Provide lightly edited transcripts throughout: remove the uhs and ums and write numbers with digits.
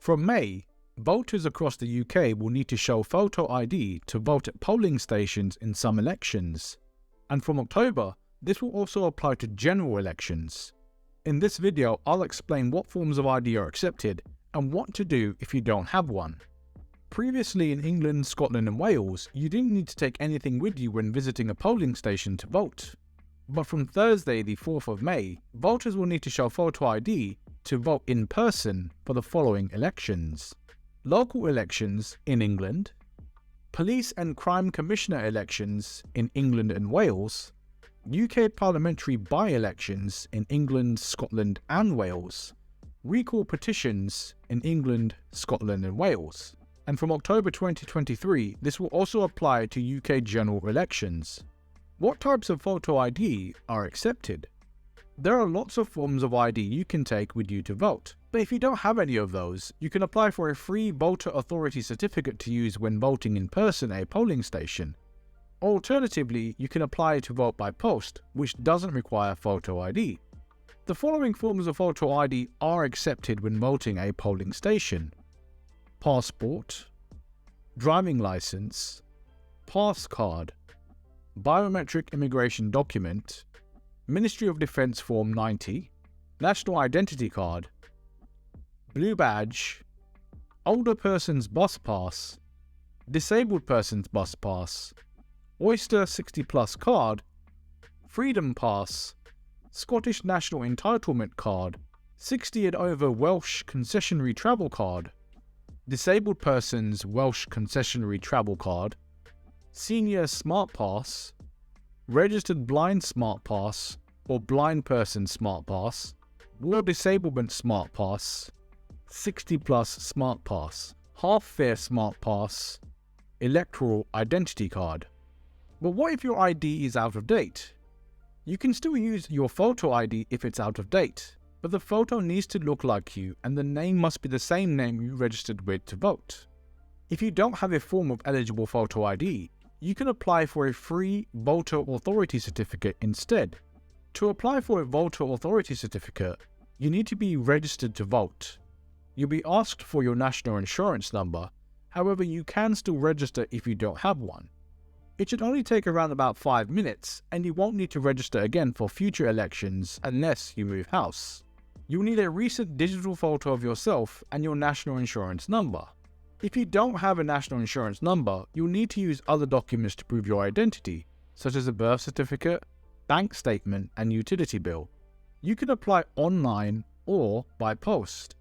From May, voters across the UK will need to show photo ID to vote at polling stations in some elections. And from October, this will also apply to general elections. In this video, I'll explain what forms of ID are accepted and what to do if you don't have one. Previously in England, Scotland and Wales, you didn't need to take anything with you when visiting a polling station to vote. But from Thursday the 4th of May, voters will need to show photo ID to vote in person for the following elections: local elections in England, police and crime commissioner elections in England and Wales, UK parliamentary by-elections in England, Scotland and Wales, recall petitions in England, Scotland and Wales. And from October 2023, this will also apply to UK general elections. What types of photo ID are accepted? There are lots of forms of ID you can take with you to vote, but if you don't have any of those, you can apply for a free voter authority certificate to use when voting in person at a polling station. Alternatively, you can apply to vote by post, which doesn't require photo ID. The following forms of photo ID are accepted when voting at a polling station: passport, driving license, pass card, biometric immigration document, Ministry of Defence Form 90, National Identity Card, Blue Badge, Older Person's Bus Pass, Disabled Person's Bus Pass, Oyster 60 Plus Card, Freedom Pass, Scottish National Entitlement Card, 60 and over Welsh Concessionary Travel Card, Disabled Person's Welsh Concessionary Travel Card, Senior Smart Pass, Registered Blind Smart Pass or Blind Person Smart Pass, War Disablement Smart Pass, 60 Plus Smart Pass, Half Fare Smart Pass, Electoral Identity Card. But what if your ID is out of date? You can still use your photo ID if it's out of date, but the photo needs to look like you and the name must be the same name you registered with to vote. If you don't have a form of eligible photo ID, you can apply for a free voter authority certificate instead. To apply for a voter authority certificate, you need to be registered to vote. You'll be asked for your national insurance number, however you can still register if you don't have one. It should only take around about 5 minutes and you won't need to register again for future elections unless you move house. You'll need a recent digital photo of yourself and your national insurance number. If you don't have a national insurance number, you'll need to use other documents to prove your identity, such as a birth certificate, bank statement, and utility bill. You can apply online or by post.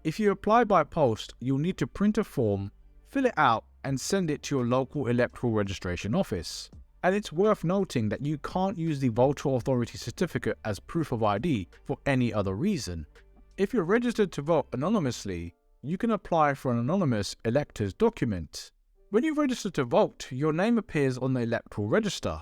If you apply by post, you'll need to print a form, fill it out, and send it to your local electoral registration office. And it's worth noting that you can't use the voter authority certificate as proof of ID for any other reason. If you're registered to vote anonymously, you can apply for an anonymous elector's document. When you register to vote, your name appears on the electoral register.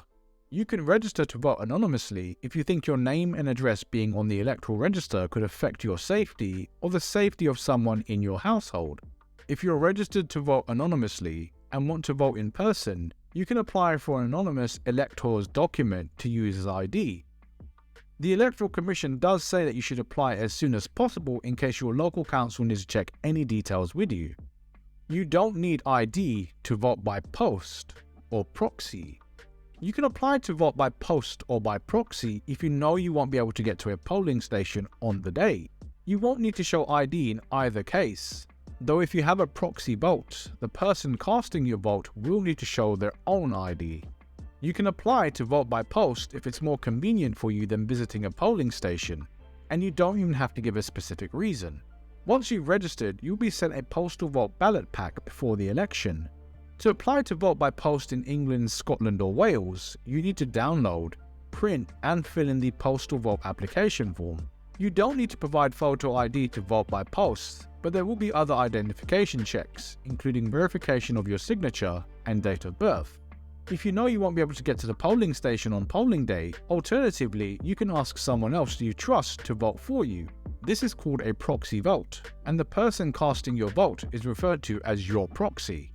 You can register to vote anonymously if you think your name and address being on the electoral register could affect your safety or the safety of someone in your household. If you're registered to vote anonymously and want to vote in person, you can apply for an anonymous elector's document to use as ID. The Electoral Commission does say that you should apply as soon as possible in case your local council needs to check any details with you. You don't need ID to vote by post or proxy. You can apply to vote by post or by proxy if you know you won't be able to get to a polling station on the day. You won't need to show ID in either case, though if you have a proxy vote, the person casting your vote will need to show their own ID. You can apply to vote by post if it's more convenient for you than visiting a polling station, and you don't even have to give a specific reason. Once you've registered, you'll be sent a postal vote ballot pack before the election. To apply to vote by post in England, Scotland or Wales, you need to download, print and fill in the postal vote application form. You don't need to provide photo ID to vote by post, but there will be other identification checks, including verification of your signature and date of birth. If you know you won't be able to get to the polling station on polling day, alternatively, you can ask someone else you trust to vote for you. This is called a proxy vote, and the person casting your vote is referred to as your proxy.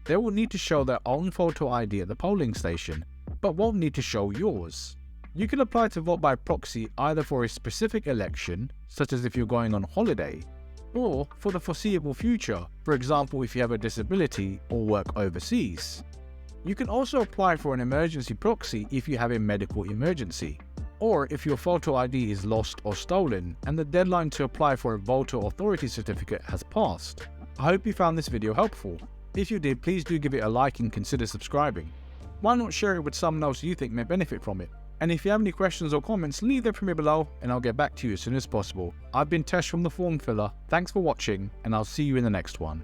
They will need to show their own photo ID at the polling station, but won't need to show yours. You can apply to vote by proxy either for a specific election, such as if you're going on holiday, or for the foreseeable future, for example if you have a disability or work overseas. You can also apply for an emergency proxy if you have a medical emergency, or if your photo ID is lost or stolen and the deadline to apply for a voter authority certificate has passed. I hope you found this video helpful. If you did, please do give it a like and consider subscribing. Why not share it with someone else you think may benefit from it? And if you have any questions or comments, leave them for me below and I'll get back to you as soon as possible. I've been Tesh from The Form Filler. Thanks for watching and I'll see you in the next one.